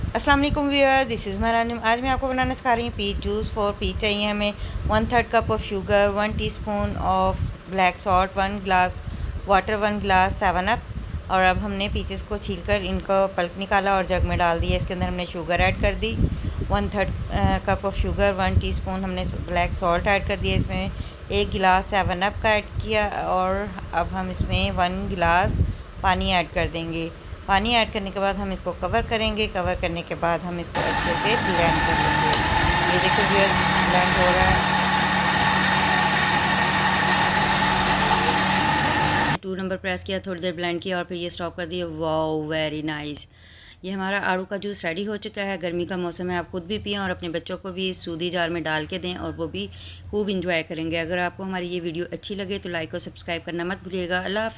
अस्सलाम वालेकुम viewers, this is महारानी। आज मैं आपको बनाना सिखा रही हूँ पीच जूस। फॉर पीच चाहिए हमें 1/3 cup of sugar, 1 teaspoon of black salt, 1 glass water, 1 glass 7 up. और अब हमने पीचेस को छीलकर इनको पल्प निकाला और जग में डाल दिया। इसके अंदर हमने शुगर ऐड कर दी, 1/3 कप ऑफ़ शुगर, 1 टीस्पून हमने ब्लैक सॉल्ट ऐड कर दिया। इसमें 1 गिलास 7 अप का ऐड किया और अब हम इसमें 1 गिलास पानी ऐड कर देंगे। पानी ऐड करने के बाद हम इसको कवर करेंगे। कवर करने के बाद हम इसको अच्छे से ब्लेंड कर लेंगे। ये देखो व्यूअर्स, ब्लेंड हो रहा है। 2 नंबर प्रेस किया, थोड़ी देर ब्लेंड किया और फिर ये स्टॉप कर दिया। Wow, very nice. ये हमारा आड़ू का जूस रेडी हो चुका है। गर्मी का मौसम है, आप खुद भी पिएं और अपने बच्चों को भी इस सूदी जार में डाल के दें और वो भी खूब इंजॉय करेंगे। अगर आपको हमारी ये वीडियो अच्छी लगे तो लाइक और सब्सक्राइब करना मत भूलिएगा। अल्लाह हाफ़िज़।